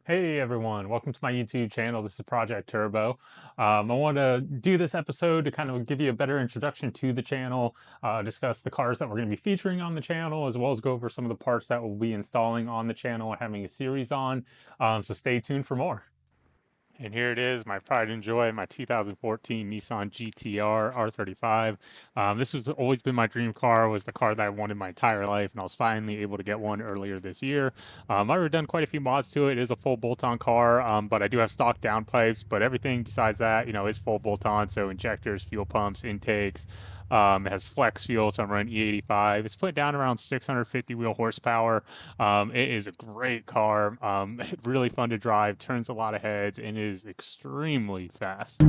Hey everyone, welcome to my YouTube channel. This is Project Turbo. I want to do this episode to kind of give you a better introduction to the channel, discuss the cars that we're going to be featuring on the channel, as well as go over some of the parts that we'll be installing on the channel and having a series on. So stay tuned for more. And here it is, my pride and joy, my 2014 Nissan GTR R35. This has always been my dream car, was the car that I wanted my entire life, and I was finally able to get one earlier this year. I've already done quite a few mods to it. It is a full bolt-on car, but I do have stock downpipes, but everything besides that, is full bolt-on, so injectors, fuel pumps, intakes. It has flex fuel, so I'm running E85. It's put down around 650 wheel horsepower. It is a great car. Really fun to drive, turns a lot of heads, and is extremely fast.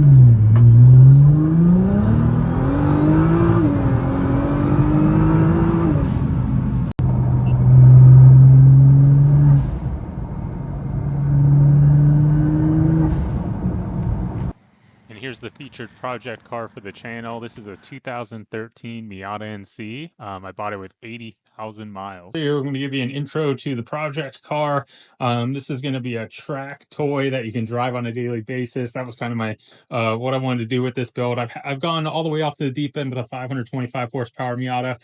And here's the featured project car for the channel. This is a 2013 Miata NC. I bought it with 80,000 miles. Here we're going to give you an intro to the project car. This is going to be a track toy that you can drive on a daily basis. That was kind of my what I wanted to do with this build. I've gone all the way off to the deep end with a 525 horsepower Miata.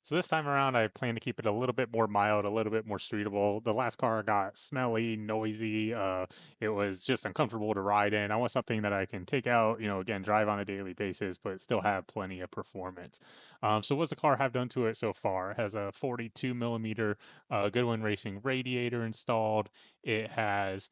So this time around, I plan to keep it a little bit more mild, a little bit more streetable. The last car got smelly, noisy. It was just uncomfortable to ride in. I want something that I can take out, again, drive on a daily basis, but still have plenty of performance. So what's the car have done to it so far? It has a 42 millimeter Goodwin Racing radiator installed. It has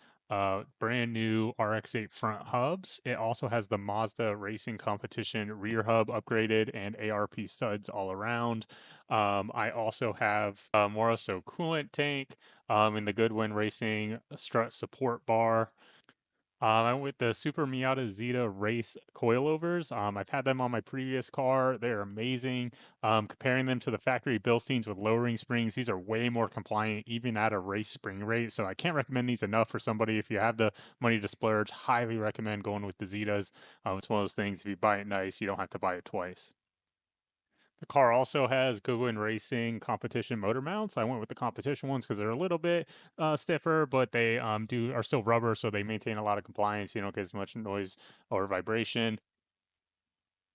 brand new RX-8 front hubs. It also has the Mazda Racing Competition rear hub upgraded and ARP studs all around. I also have more so coolant tank in the Goodwin Racing strut support bar. I went with the Super Miata Zeta Race coilovers. I've had them on my previous car. They're amazing. Comparing them to the factory Bilsteins with lowering springs, these are way more compliant, even at a race spring rate. So I can't recommend these enough for somebody. If you have the money to splurge, highly recommend going with the Zetas. It's one of those things, if you buy it nice, you don't have to buy it twice. The car also has Goodwin Racing competition motor mounts. I went with the competition ones because they're a little bit stiffer, but they are still rubber, so they maintain a lot of compliance. You don't get as much noise or vibration.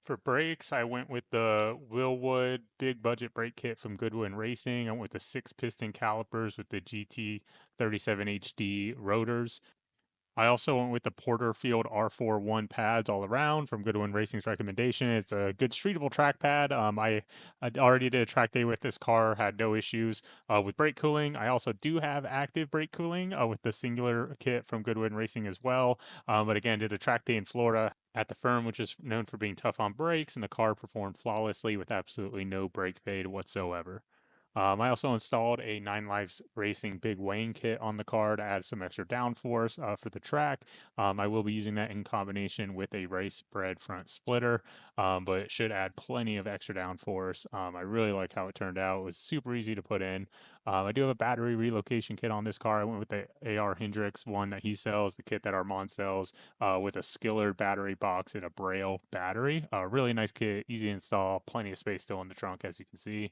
For brakes, I went with the Willwood big budget brake kit from Goodwin Racing. I went with the 6 piston calipers with the GT37 HD rotors. I also went with the Porterfield R41 pads all around from Goodwin Racing's recommendation. It's a good streetable track pad. I already did a track day with this car, had no issues with brake cooling. I also do have active brake cooling with the singular kit from Goodwin Racing as well. But again, did a track day in Florida at the firm, which is known for being tough on brakes, and the car performed flawlessly with absolutely no brake fade whatsoever. I also installed a 9 Lives Racing big weighing kit on the car to add some extra downforce for the track. I will be using that in combination with a race bred front splitter, but it should add plenty of extra downforce. I really like how it turned out. It was super easy to put in. I do have a battery relocation kit on this car. I went with the AR Hendricks one that he sells, the kit that Armand sells, with a Skillard battery box and a Braille battery. Really nice kit, easy to install, plenty of space still in the trunk, as you can see.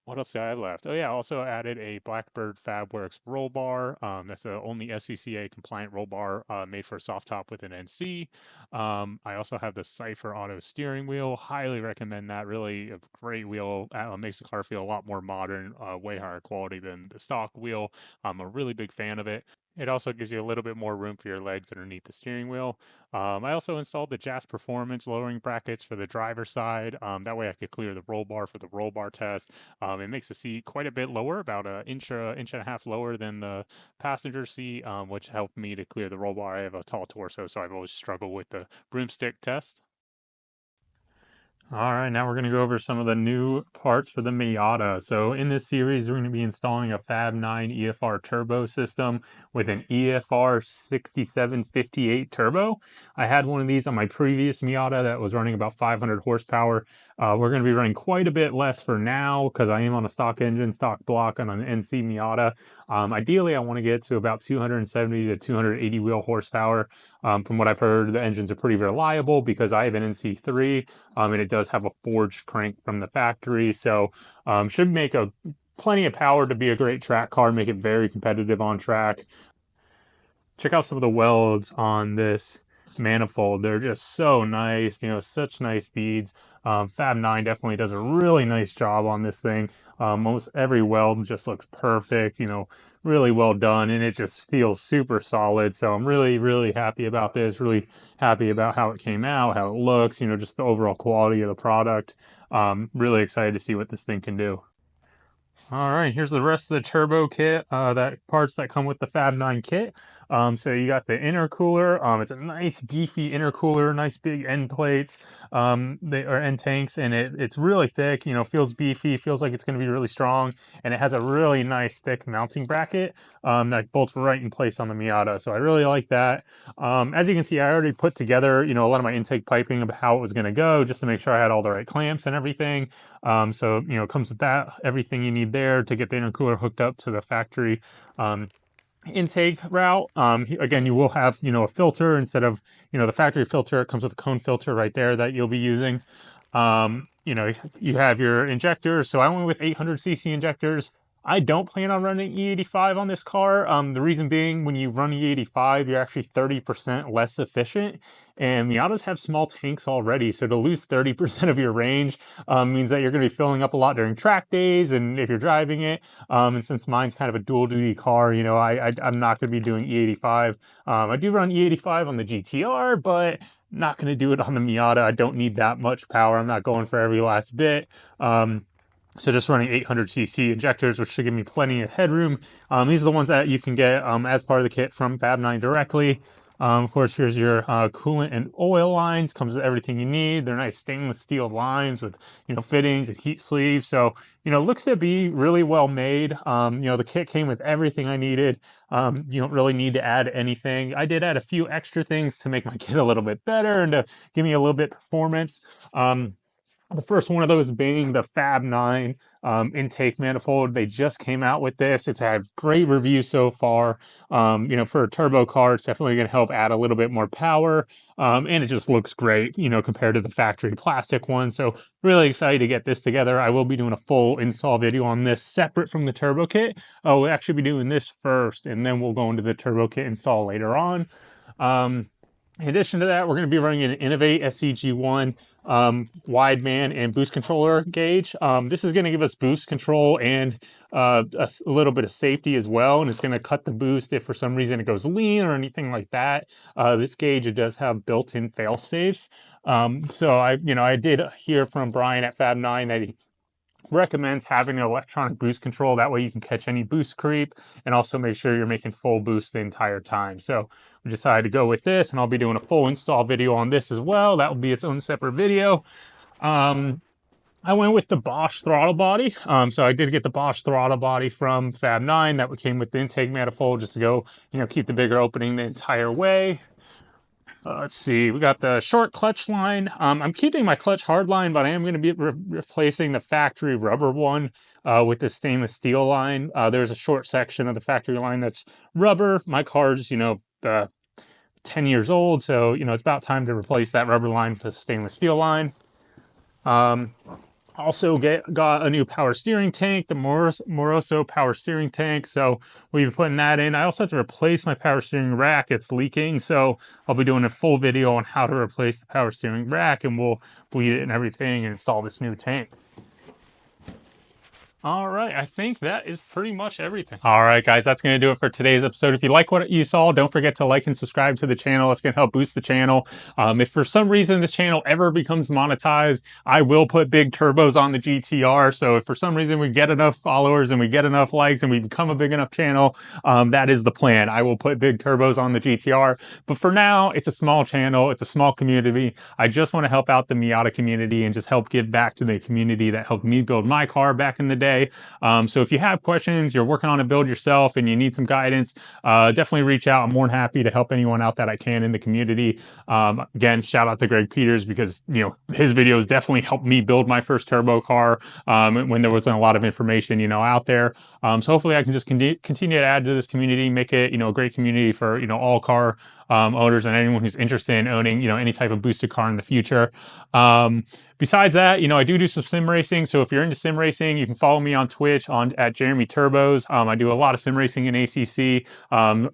What else did I have left? Oh yeah, I also added a Blackbird Fabworks roll bar. That's the only SCCA compliant roll bar made for a soft top with an NC. I also have the Cypher Auto steering wheel. Highly recommend that. Really a great wheel. Makes the car feel a lot more modern, way higher quality than the stock wheel. I'm a really big fan of it. It also gives you a little bit more room for your legs underneath the steering wheel. I also installed the JAS Performance lowering brackets for the driver's side. That way I could clear the roll bar for the roll bar test. It makes the seat quite a bit lower, about an inch and a half lower than the passenger seat, which helped me to clear the roll bar. I have a tall torso, so I've always struggled with the broomstick test. All right, now we're going to go over some of the new parts for the Miata. So in this series, we're going to be installing a Fab9 EFR turbo system with an EFR 6758 turbo. I had one of these on my previous Miata that was running about 500 horsepower. We're going to be running quite a bit less for now because I am on a stock engine, stock block on an NC Miata. Ideally, I want to get to about 270 to 280 wheel horsepower. From what I've heard, the engines are pretty reliable because I have an NC3. And it does have a forged crank from the factory, so should make a plenty of power to be a great track car, make it very competitive on track. Check out some of the welds on this manifold. They're just so nice, you know, such nice beads. Fab9 definitely does a really nice job on this thing. Most every weld just looks perfect, you know, really well done, and it just feels super solid. So I'm really, really happy about this, really happy about how it came out, how it looks, you know, just the overall quality of the product. Really excited to see what this thing can do. All right, here's the rest of the turbo kit, that parts that come with the Fab9 kit. So you got the intercooler. It's a nice beefy intercooler, nice big end plates. They are end tanks, and it's really thick. You know, feels beefy, feels like it's going to be really strong, and it has a really nice thick mounting bracket that bolts right in place on the Miata. So I really like that. As you can see, I already put together, you know, a lot of my intake piping of how it was going to go, just to make sure I had all the right clamps and everything. So, you know, it comes with that, everything you need there to get the intercooler hooked up to the factory intake route. Again, you will have, you know, a filter instead of, you know, the factory filter. It comes with a cone filter right there that you'll be using. You know, you have your injectors. So I went with 800cc injectors. I don't plan on running E85 on this car. The reason being, when you run E85, you're actually 30% less efficient. And Miatas have small tanks already, so to lose 30% of your range means that you're going to be filling up a lot during track days, and if you're driving it. And since mine's kind of a dual duty car, you know, I'm not going to be doing E85. I do run E85 on the GTR, but not going to do it on the Miata. I don't need that much power. I'm not going for every last bit. So just running 800cc injectors, which should give me plenty of headroom. These are the ones that you can get as part of the kit from Fab9 directly. Of course, here's your coolant and oil lines. Comes with everything you need. They're nice stainless steel lines with, you know, fittings and heat sleeves. So, you know, looks to be really well made. You know, the kit came with everything I needed. You don't really need to add anything. I did add a few extra things to make my kit a little bit better and to give me a little bit performance. The first one of those being the Fab9 intake manifold. They just came out with this. It's had great reviews so far. You know, for a turbo car, it's definitely going to help add a little bit more power. And it just looks great, you know, compared to the factory plastic one. So really excited to get this together. I will be doing a full install video on this separate from the turbo kit. We'll actually be doing this first, and then we'll go into the turbo kit install later on. In addition to that, we're going to be running an Innovate SCG1 wideband and boost controller gauge. This is going to give us boost control and a little bit of safety as well, and it's going to cut the boost if for some reason it goes lean or anything like that. This gauge, it does have built-in fail safes. So I did hear from Brian at Fab9 that he recommends having an electronic boost control. That way you can catch any boost creep and also make sure you're making full boost the entire time. So we decided to go with this, and I'll be doing a full install video on this as well. That will be its own separate video. I went with the Bosch throttle body. So I did get the Bosch throttle body from Fab9 that came with the intake manifold, just to go, you know, keep the bigger opening the entire way. Let's see, we got the short clutch line. I'm keeping my clutch hard line, but I am going to be replacing the factory rubber one with the stainless steel line. There's a short section of the factory line that's rubber. My car's, you know, 10 years old, so, you know, it's about time to replace that rubber line with the stainless steel line. Also got a new power steering tank, the Moroso power steering tank. So we'll be putting that in. I also have to replace my power steering rack. It's leaking. So I'll be doing a full video on how to replace the power steering rack, and we'll bleed it and everything and install this new tank. All right, I think that is pretty much everything. All right, guys, that's going to do it for today's episode. If you like what you saw, don't forget to like and subscribe to the channel. It's going to help boost the channel. If for some reason this channel ever becomes monetized, I will put big turbos on the GTR. So if for some reason we get enough followers and we get enough likes and we become a big enough channel, that is the plan. I will put big turbos on the GTR. But for now, it's a small channel. It's a small community. I just want to help out the Miata community and just help give back to the community that helped me build my car back in the day. So if you have questions, you're working on a build yourself and you need some guidance, definitely reach out. I'm more than happy to help anyone out that I can in the community. Again, shout out to Greg Peters because, you know, his videos definitely helped me build my first turbo car when there wasn't a lot of information, you know, out there. So hopefully I can just continue to add to this community, make it, you know, a great community for, you know, all car owners and anyone who's interested in owning, you know, any type of boosted car in the future. Besides that, you know, I do some sim racing. So if you're into sim racing, you can follow me on Twitch at Jeremy Turbos. I do a lot of sim racing in ACC.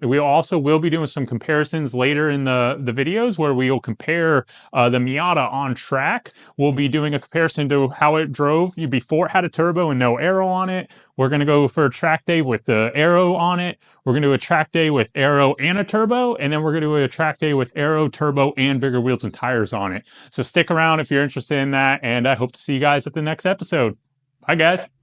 We also will be doing some comparisons later in the videos where we will compare the Miata on track. We'll be doing a comparison to how it drove before it had a turbo and no aero on it. We're going to go for a track day with the aero on it. We're going to do a track day with aero and a turbo. And then we're going to do a track day with aero, turbo, and bigger wheels and tires on it. So stick around if you're interested in that. And I hope to see you guys at the next episode. Bye, guys.